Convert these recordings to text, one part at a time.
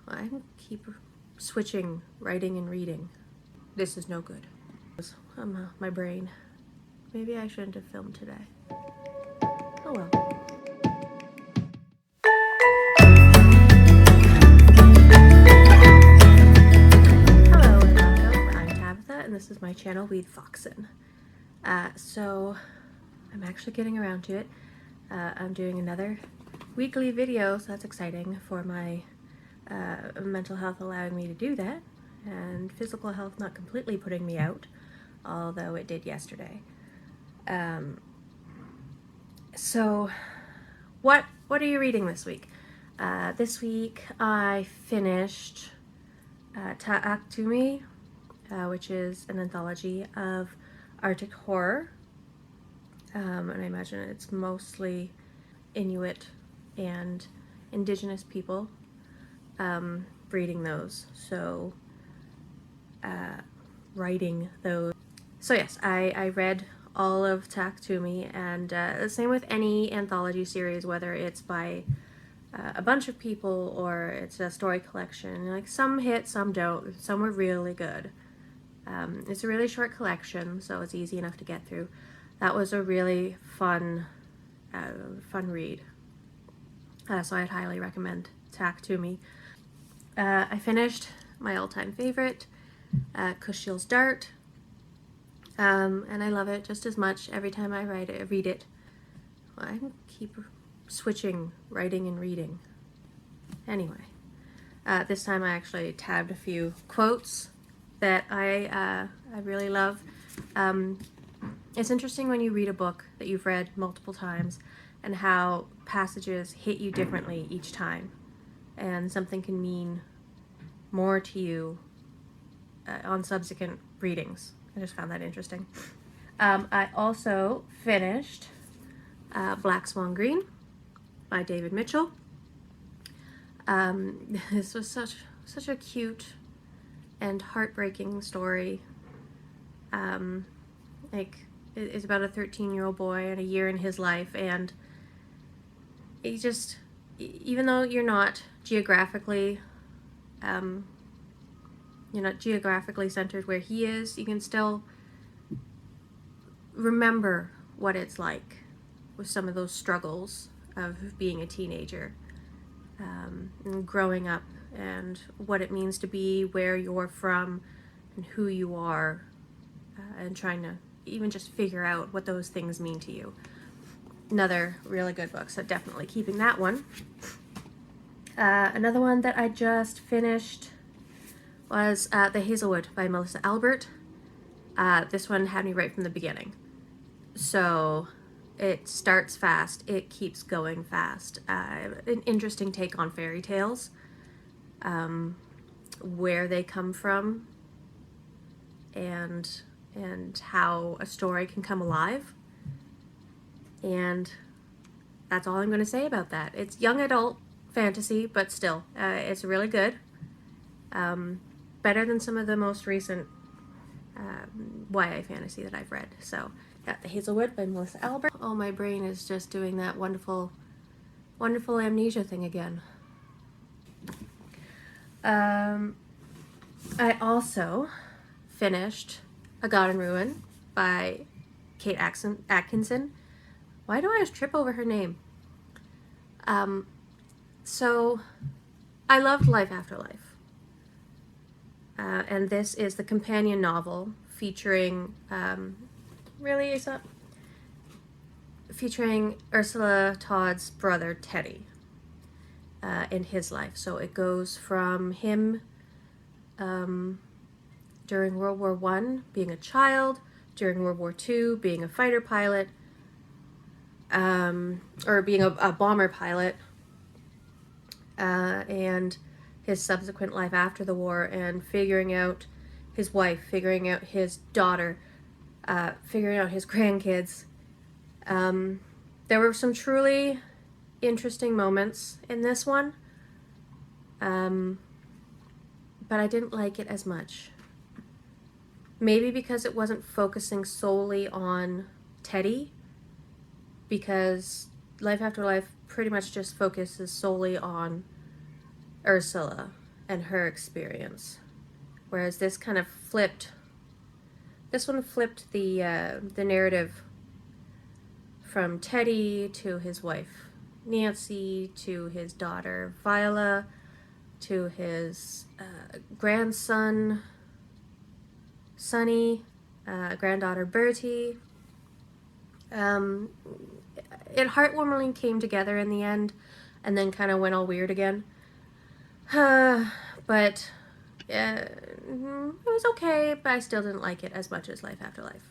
I keep switching writing and reading. This is no good. My brain. Maybe I shouldn't have filmed today. Oh well. Hello and welcome. I'm Tabitha and this is my channel, Weed Foxin. So I'm actually getting around to it. I'm doing another weekly video, so that's exciting for my mental health allowing me to do that, and physical health not completely putting me out, although it did yesterday. So what are you reading this week? This week I finished Ta'aktumi, which is an anthology of Arctic horror, and I imagine it's mostly Inuit and Indigenous people reading those, so writing those. So yes, I read all of Ta'aktumi, and the same with any anthology series, whether it's by a bunch of people or it's a story collection. Like, some hit, some don't. Some were really good. It's a really short collection, so it's easy enough to get through. That was a really fun read. So I'd highly recommend Ta'aktumi. I finished my all-time favorite, Kushiel's Dart, and I love it just as much every time I read it. I keep switching writing and reading. Anyway, this time I actually tabbed a few quotes that I really love. It's interesting when you read a book that you've read multiple times and how passages hit you differently each time, and something can mean more to you on subsequent readings. I just found that interesting. I also finished Black Swan Green by David Mitchell. This was such a cute and heartbreaking story. It's about a 13-year-old boy and a year in his life, and he just, even though you're not geographically centered where he is, you can still remember what it's like with some of those struggles of being a teenager, and growing up, and what it means to be where you're from and who you are, and trying to even just figure out what those things mean to you. Another really good book, so definitely keeping that one. Another one that I just finished was The Hazelwood by Melissa Albert. This one had me right from the beginning. So it starts fast, it keeps going fast. An interesting take on fairy tales, where they come from, and how a story can come alive. And that's all I'm going to say about that. It's young adult fantasy, but still, it's really good. Better than some of the most recent YA fantasy that I've read. So, got The Hazelwood by Melissa Albert. Oh, my brain is just doing that wonderful amnesia thing again. I also finished A God in Ruin by Kate Atkinson. Why do I always trip over her name? So I loved Life After Life. And this is the companion novel featuring, featuring Ursula Todd's brother, Teddy, in his life. So it goes from him during World War I, being a child, during World War II, being a fighter pilot, or being a bomber pilot, and his subsequent life after the war, and figuring out his wife, figuring out his daughter, figuring out his grandkids. There were some truly interesting moments in this one, but I didn't like it as much. Maybe because it wasn't focusing solely on Teddy, because Life After Life pretty much just focuses solely on Ursula and her experience. Whereas this kind of flipped, this one flipped the narrative from Teddy to his wife Nancy, to his daughter Viola, to his grandson Sonny, granddaughter Bertie. It heartwarmingly came together in the end, and then kind of went all weird again. But it was okay, but I still didn't like it as much as Life After Life.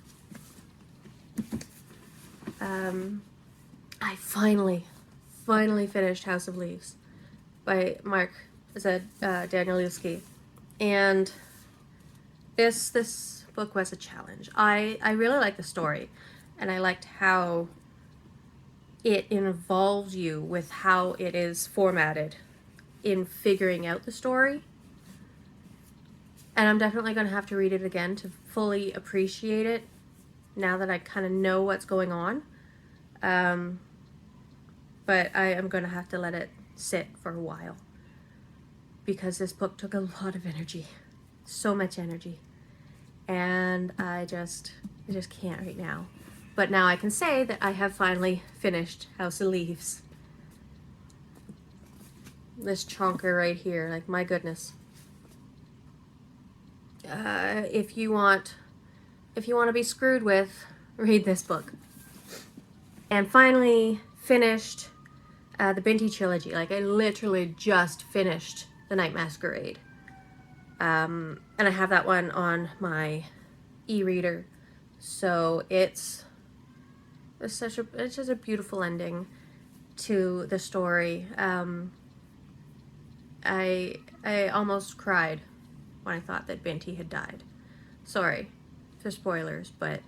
I finally finished House of Leaves by Danielewski, and this book was a challenge. I really liked the story, and I liked how it involves you with how it is formatted in figuring out the story. And I'm definitely going to have to read it again to fully appreciate it now that I kind of know what's going on. But I am going to have to let it sit for a while, because this book took a lot of energy, so much energy, and I just can't right now. But now I can say that I have finally finished House of Leaves. This chonker right here, like, my goodness. If you want to be screwed with, read this book. And finally finished the Binti trilogy. Like, I literally just finished The Night Masquerade. And I have that one on my e-reader. So it's just a beautiful ending to the story. I almost cried when I thought that Binti had died. Sorry for spoilers, but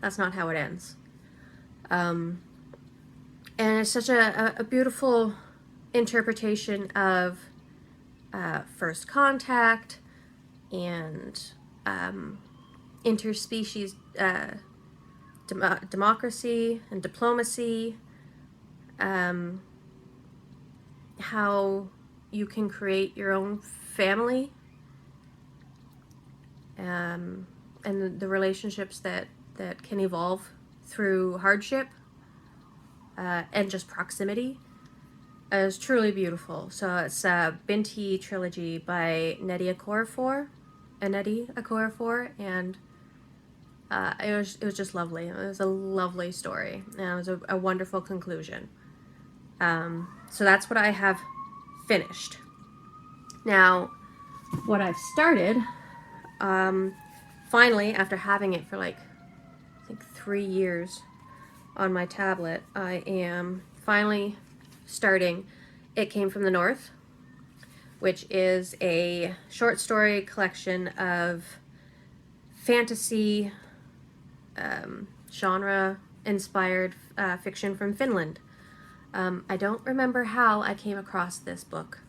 that's not how it ends. And it's such a beautiful interpretation of first contact and interspecies democracy and diplomacy, how you can create your own family, and the relationships that can evolve through hardship and just proximity. Is truly beautiful. So it's Binti trilogy by Nnedi Okorafor, and it was just lovely. It was a lovely story, and it was a wonderful conclusion. So that's what I have finished. Now, what I've started, finally, after having it for like, I think 3 years on my tablet, I am finally starting It Came from the North, which is a short story collection of fantasy genre inspired fiction from Finland. I don't remember how I came across this book,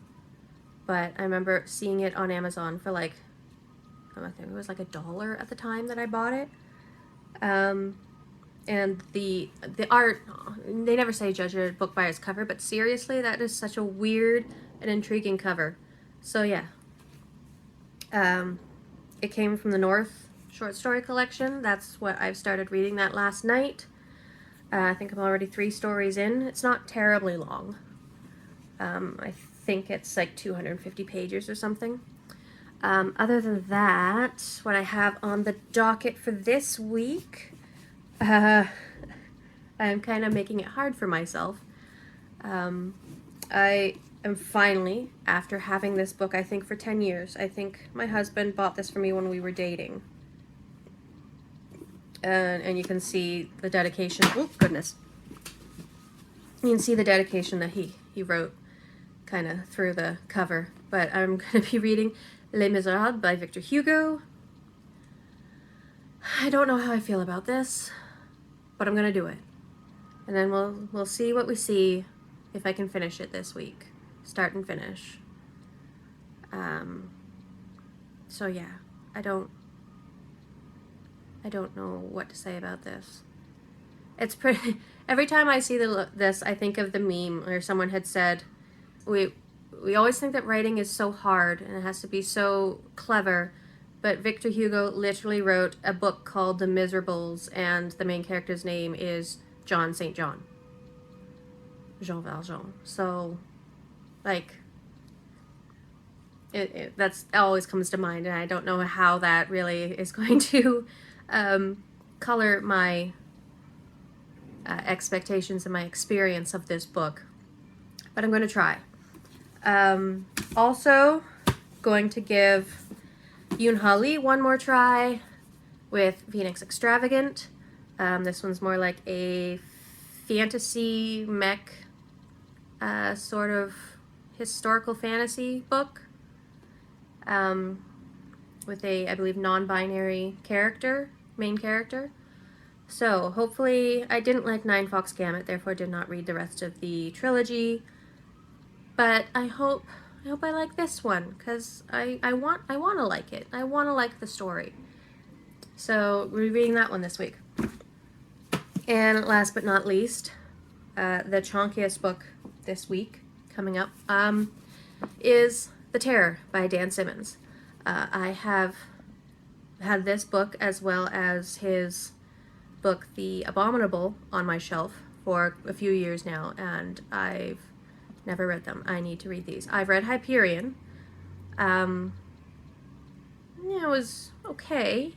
but I remember seeing it on Amazon for like, I think it was like $1 at the time that I bought it. And the art, they never say judge a book by its cover, but seriously, that is such a weird and intriguing cover. So yeah, It Came from the North short story collection. That's what I've started reading that last night. I think I'm already 3 stories in. It's not terribly long. I think it's like 250 pages or something. Other than that, what I have on the docket for this week, I'm kind of making it hard for myself. I am finally, after having this book, I think for 10 years, I think my husband bought this for me when we were dating. And you can see the dedication. Oh, goodness. You can see the dedication that he wrote kind of through the cover. But I'm going to be reading Les Miserables by Victor Hugo. I don't know how I feel about this, but I'm going to do it. And then we'll see what we see if I can finish it this week. Start and finish. So yeah, I don't know what to say about this. It's pretty. Every time I see this, I think of the meme where someone had said, "We we always think that writing is so hard and it has to be so clever, but Victor Hugo literally wrote a book called The Miserables, and the main character's name is John St. John. Jean Valjean. So, like, that's always comes to mind, and I don't know how that really is going to color my expectations and my experience of this book, but I'm going to try. Also, going to give Yoon Ha Lee one more try with Phoenix Extravagant. This one's more like a fantasy mech sort of historical fantasy book with a, I believe, non-binary character, main character. So hopefully, I didn't like Nine Fox Gamut, therefore did not read the rest of the trilogy. But I hope I like this one, because I want to like it. I want to like the story. So we're reading that one this week. And last but not least, the chonkiest book this week coming up is The Terror by Dan Simmons. I have had this book as well as his book The Abominable on my shelf for a few years now, and I've never read them. I need to read these. I've read Hyperion. Yeah, it was okay.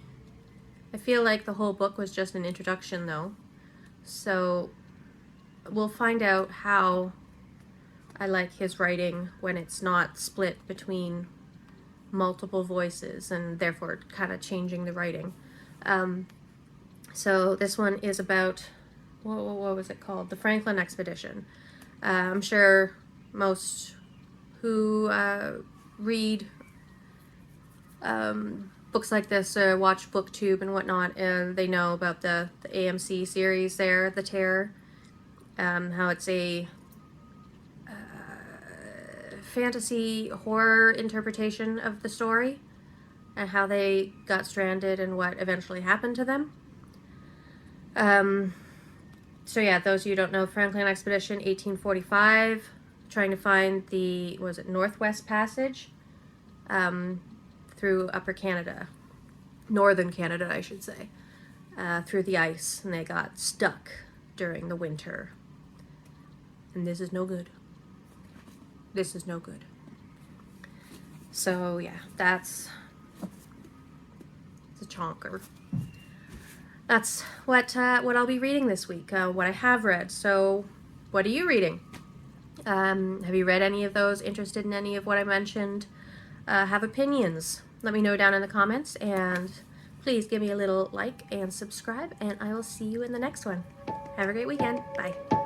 I feel like the whole book was just an introduction though. So we'll find out how I like his writing when it's not split between multiple voices and therefore kind of changing the writing. So this one is about, what was it called? The Franklin Expedition. I'm sure most who read books like this or watch BookTube and whatnot, they know about the AMC series there, The Terror. How it's a fantasy horror interpretation of the story and how they got stranded and what eventually happened to them. So yeah, those of you who don't know, Franklin Expedition, 1845, trying to find the, was it Northwest Passage, through Upper Canada, Northern Canada, I should say, through the ice, and they got stuck during the winter. And this is no good. This is no good. So yeah, it's a chonker. That's what I'll be reading this week, what I have read. So what are you reading? Have you read any of those? Interested in any of what I mentioned? Have opinions? Let me know down in the comments, and please give me a little like and subscribe, and I will see you in the next one. Have a great weekend. Bye.